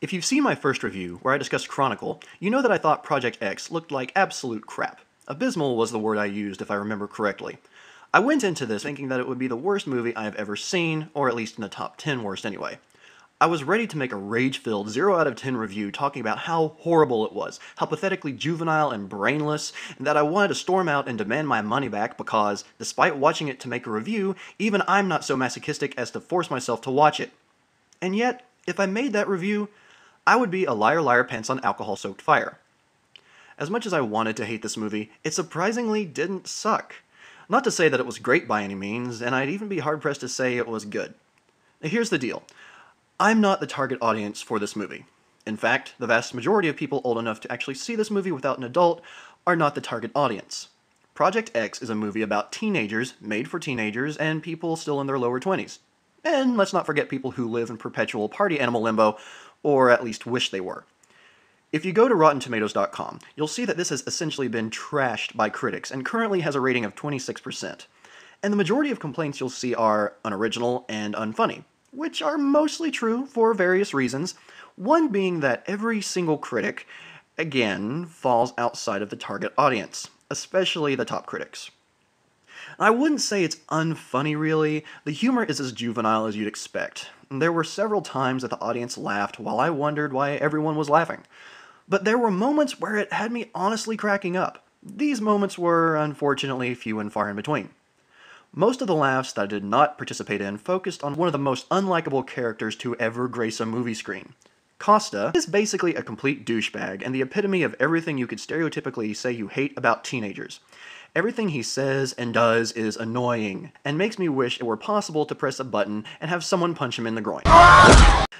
If you've seen my first review, where I discussed Chronicle, you know that I thought Project X looked like absolute crap. Abysmal was the word I used, if I remember correctly. I went into this thinking that it would be the worst movie I have ever seen, or at least in the top 10 worst anyway. I was ready to make a rage-filled 0 out of 10 review talking about how horrible it was, how pathetically juvenile and brainless, and that I wanted to storm out and demand my money back because, despite watching it to make a review, even I'm not so masochistic as to force myself to watch it. And yet, if I made that review, I would be a liar liar pants on alcohol-soaked fire. As much as I wanted to hate this movie, it surprisingly didn't suck. Not to say that it was great by any means, and I'd even be hard-pressed to say it was good. Here's the deal. I'm not the target audience for this movie. In fact, the vast majority of people old enough to actually see this movie without an adult are not the target audience. Project X is a movie about teenagers, made for teenagers, and people still in their lower 20s. And let's not forget people who live in perpetual party animal limbo, or at least wish they were. If you go to RottenTomatoes.com, you'll see that this has essentially been trashed by critics and currently has a rating of 26%. And the majority of complaints you'll see are unoriginal and unfunny, which are mostly true for various reasons, one being that every single critic, again, falls outside of the target audience, especially the top critics. I wouldn't say it's unfunny, really. The humor is as juvenile as you'd expect. There were several times that the audience laughed while I wondered why everyone was laughing. But there were moments where it had me honestly cracking up. These moments were, unfortunately, few and far in between. Most of the laughs that I did not participate in focused on one of the most unlikable characters to ever grace a movie screen. Costa is basically a complete douchebag and the epitome of everything you could stereotypically say you hate about teenagers. Everything he says and does is annoying, and makes me wish it were possible to press a button and have someone punch him in the groin.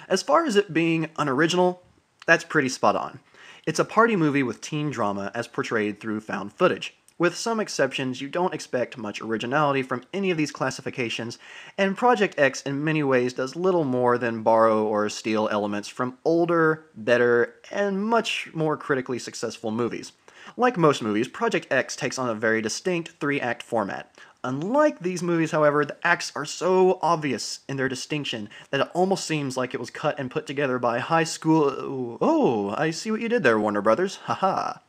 As far as it being unoriginal, that's pretty spot on. It's a party movie with teen drama as portrayed through found footage. With some exceptions, you don't expect much originality from any of these classifications, and Project X in many ways does little more than borrow or steal elements from older, better, and much more critically successful movies. Like most movies, Project X takes on a very distinct 3-act format. Unlike these movies, however, the acts are so obvious in their distinction that it almost seems like it was cut and put together by high school... Oh, I see what you did there, Warner Brothers. Haha.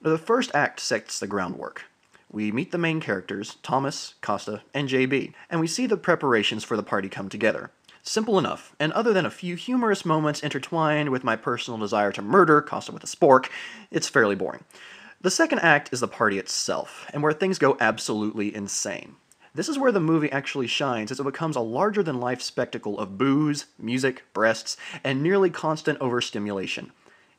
The first act sets the groundwork. We meet the main characters, Thomas, Costa, and JB, and we see the preparations for the party come together. Simple enough, and other than a few humorous moments intertwined with my personal desire to murder Costa with a spork, it's fairly boring. The second act is the party itself, and where things go absolutely insane. This is where the movie actually shines as it becomes a larger-than-life spectacle of booze, music, breasts, and nearly constant overstimulation.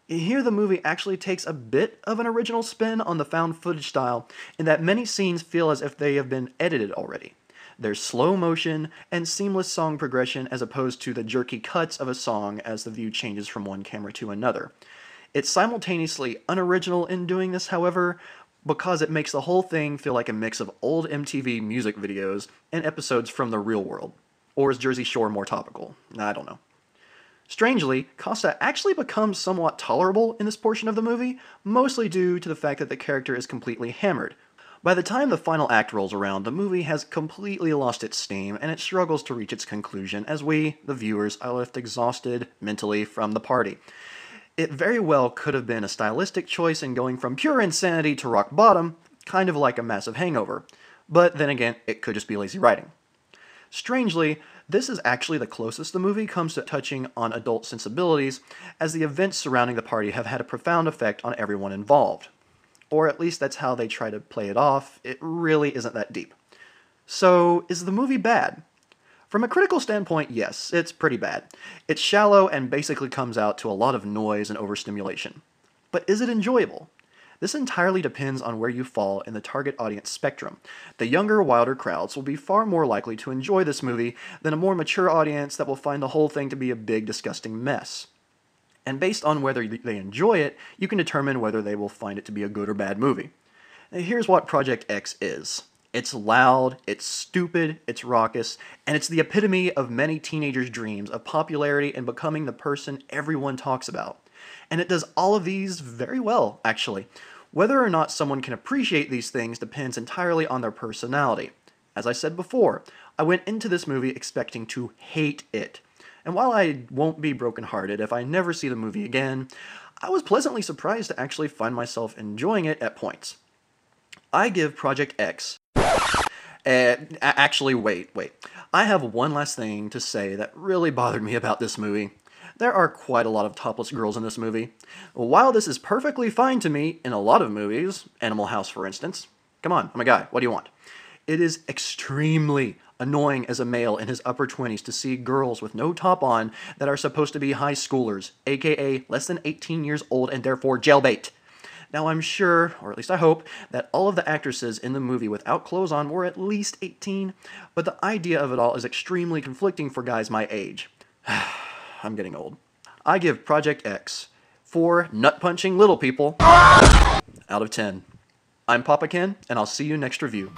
Here the movie actually takes a bit of an original spin on the found footage style, in that many scenes feel as if they have been edited already. There's slow motion and seamless song progression as opposed to the jerky cuts of a song as the view changes from one camera to another. It's simultaneously unoriginal in doing this, however, because it makes the whole thing feel like a mix of old MTV music videos and episodes from the real world. Or is Jersey Shore more topical? I don't know. Strangely, Costa actually becomes somewhat tolerable in this portion of the movie, mostly due to the fact that the character is completely hammered. By the time the final act rolls around, the movie has completely lost its steam, and it struggles to reach its conclusion as we, the viewers, are left exhausted mentally from the party. It very well could have been a stylistic choice in going from pure insanity to rock bottom, kind of like a massive hangover. But then again, it could just be lazy writing. Strangely, this is actually the closest the movie comes to touching on adult sensibilities, as the events surrounding the party have had a profound effect on everyone involved. Or at least that's how they try to play it off. It really isn't that deep. So, is the movie bad? From a critical standpoint, yes, it's pretty bad. It's shallow and basically comes out to a lot of noise and overstimulation. But is it enjoyable? This entirely depends on where you fall in the target audience spectrum. The younger, wilder crowds will be far more likely to enjoy this movie than a more mature audience that will find the whole thing to be a big, disgusting mess. And based on whether they enjoy it, you can determine whether they will find it to be a good or bad movie. Now, here's what Project X is. It's loud, it's stupid, it's raucous, and it's the epitome of many teenagers' dreams of popularity and becoming the person everyone talks about. And it does all of these very well, actually. Whether or not someone can appreciate these things depends entirely on their personality. As I said before, I went into this movie expecting to hate it. And while I won't be brokenhearted if I never see the movie again, I was pleasantly surprised to actually find myself enjoying it at points. I give Project X... actually, wait. I have one last thing to say that really bothered me about this movie. There are quite a lot of topless girls in this movie. While this is perfectly fine to me in a lot of movies, Animal House for instance, come on, I'm a guy, what do you want? It is extremely annoying as a male in his upper 20s to see girls with no top on that are supposed to be high schoolers, aka less than 18 years old and therefore jailbait. Now I'm sure, or at least I hope, that all of the actresses in the movie without clothes on were at least 18, but the idea of it all is extremely conflicting for guys my age. I'm getting old. I give Project X 4 nut-punching little people out of 10. I'm Papa Ken, and I'll see you next review.